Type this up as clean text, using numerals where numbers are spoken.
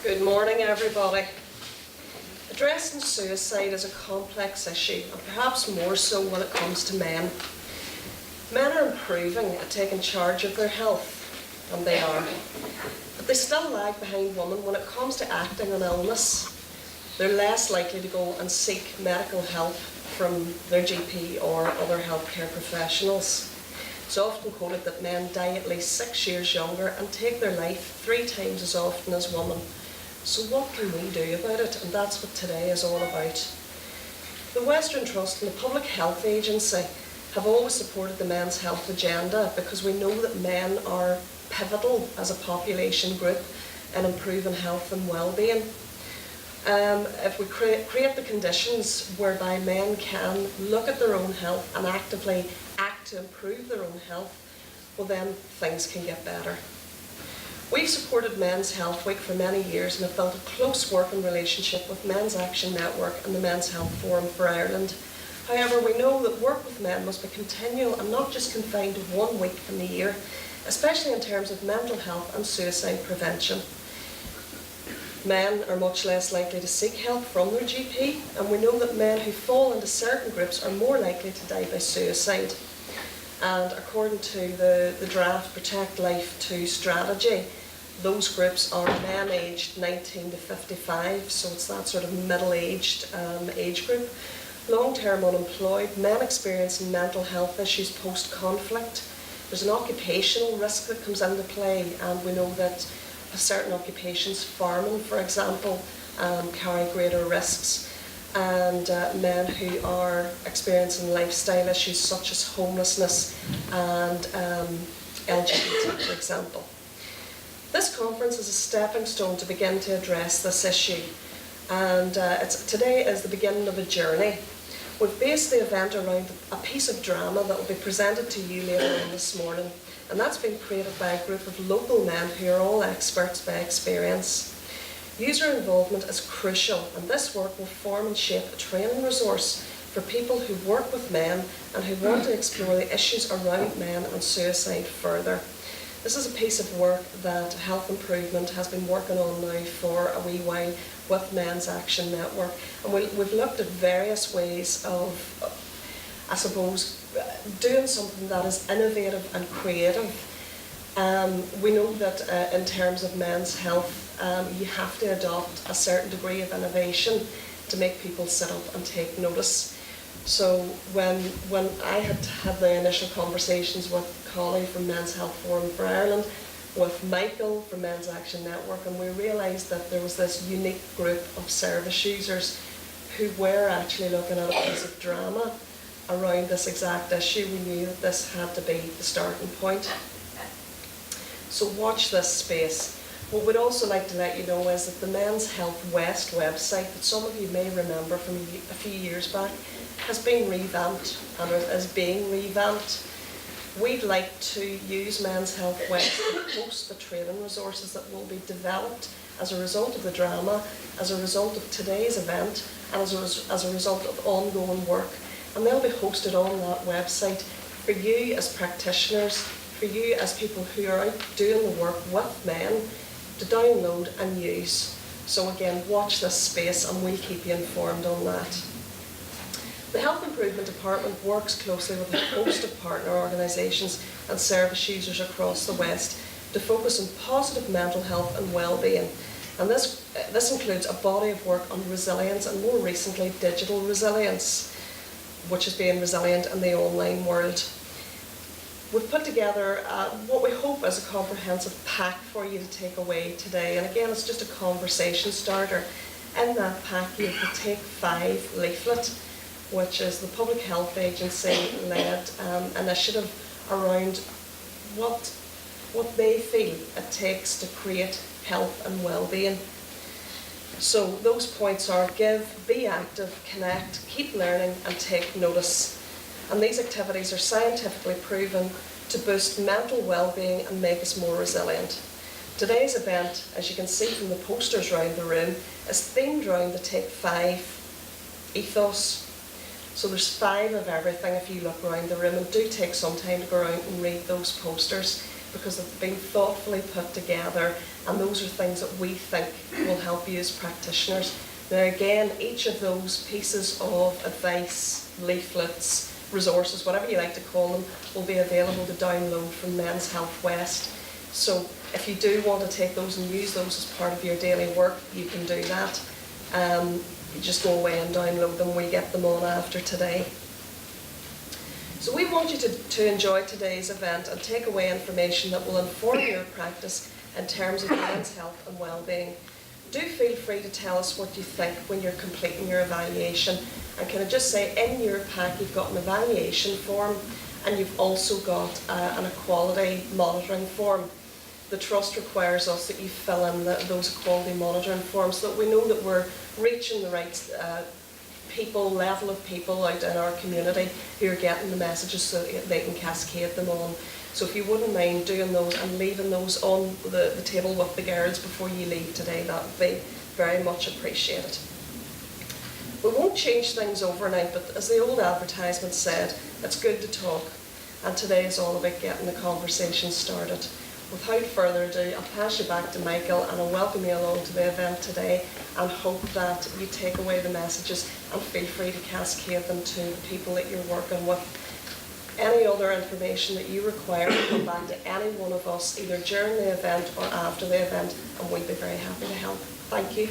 Good morning, everybody. Addressing suicide is a complex issue, and perhaps more so when it comes to men. Men are improving at taking charge of their health, and they are. But they still lag behind women when it comes to acting on illness. They're less likely to go and seek medical help from their GP or other healthcare professionals. It's often quoted that men die at least 6 years younger and take their life 3 times as often as women. So what can we do about it? And that's what today is all about. The Western Trust and the Public Health Agency have always supported the men's health agenda because we know that men are pivotal as a population group in improving health and well-being. If we create the conditions whereby men can look at their own health and actively act to improve their own health, well then things can get better. We've supported Men's Health Week for many years and have built a close working relationship with Men's Action Network and the Men's Health Forum for Ireland. However, we know that work with men must be continual and not just confined to 1 week in the year, especially in terms of mental health and suicide prevention. Men are much less likely to seek help from their GP, and we know that men who fall into certain groups are more likely to die by suicide. And according to the draft Protect Life 2 strategy, those groups are men aged 19 to 55, so it's that sort of middle-aged age group. Long-term unemployed, men experiencing mental health issues post-conflict. There's an occupational risk that comes into play, and we know that certain occupations, farming for example, carry greater risks. And men who are experiencing lifestyle issues such as homelessness and LGBT, for example. This conference is a stepping stone to begin to address this issue, and today is the beginning of a journey. We've based the event around a piece of drama that will be presented to you later on this morning, and that's been created by a group of local men who are all experts by experience. User involvement is crucial, and this work will form and shape a training resource for people who work with men and who want to explore the issues around men and suicide further. This is a piece of work that Health Improvement has been working on now for a wee while with Men's Action Network, and we've looked at various ways of, I suppose, doing something that is innovative and creative. We know that in terms of men's health, you have to adopt a certain degree of innovation to make people sit up and take notice. So when I had the initial conversations with Collie from Men's Health Forum for Ireland, with Michael from Men's Action Network, and we realised that there was this unique group of service users who were actually looking at a piece of drama around this exact issue, we knew that this had to be the starting point. So watch this space. What we'd also like to let you know is that the Men's Health West website, that some of you may remember from a few years back, has been revamped and is being revamped. We'd like to use Men's Health West to host the training resources that will be developed as a result of the drama, as a result of today's event, and as a result of ongoing work. And they'll be hosted on that website for you as practitioners, for you as people who are out doing the work with men, to download and use. So again, watch this space and we'll keep you informed on that. The Health Improvement Department works closely with a host of partner organisations and service users across the West to focus on positive mental health and well-being. And this includes a body of work on resilience and more recently digital resilience, which is being resilient in the online world. We've put together what we hope is a comprehensive pack for you to take away today. And again, it's just a conversation starter. In that pack, you have the Take 5 leaflet, which is the Public Health Agency-led initiative around what they feel it takes to create health and well-being. So those points are give, be active, connect, keep learning and take notice. And these activities are scientifically proven to boost mental well-being and make us more resilient. Today's event, as you can see from the posters around the room, is themed around the Take 5 ethos. So there's 5 of everything if you look around the room, and do take some time to go around and read those posters because they've been thoughtfully put together and those are things that we think will help you as practitioners. Now again, each of those pieces of advice, leaflets, resources, whatever you like to call them, will be available to download from Men's Health West. So if you do want to take those and use those as part of your daily work, you can do that. You just go away and download them. We get them on after today. So we want you to enjoy today's event and take away information that will inform your practice in terms of men's health and well-being. Do feel free to tell us what you think when you're completing your evaluation. And can I just say, in your pack you've got an evaluation form and you've also got an equality monitoring form. The Trust requires us that you fill in those equality monitoring forms so that we know that we're reaching the right level of people out in our community who are getting the messages so that they can cascade them on. So if you wouldn't mind doing those and leaving those on the table with the girls before you leave today, that would be very much appreciated. We won't change things overnight, but as the old advertisement said, it's good to talk, and today is all about getting the conversation started. Without further ado, I'll pass you back to Michael and I'll welcome you along to the event today and hope that you take away the messages and feel free to cascade them to the people that you're working with. Any other information that you require, come back to any one of us either during the event or after the event, and we'd be very happy to help. Thank you.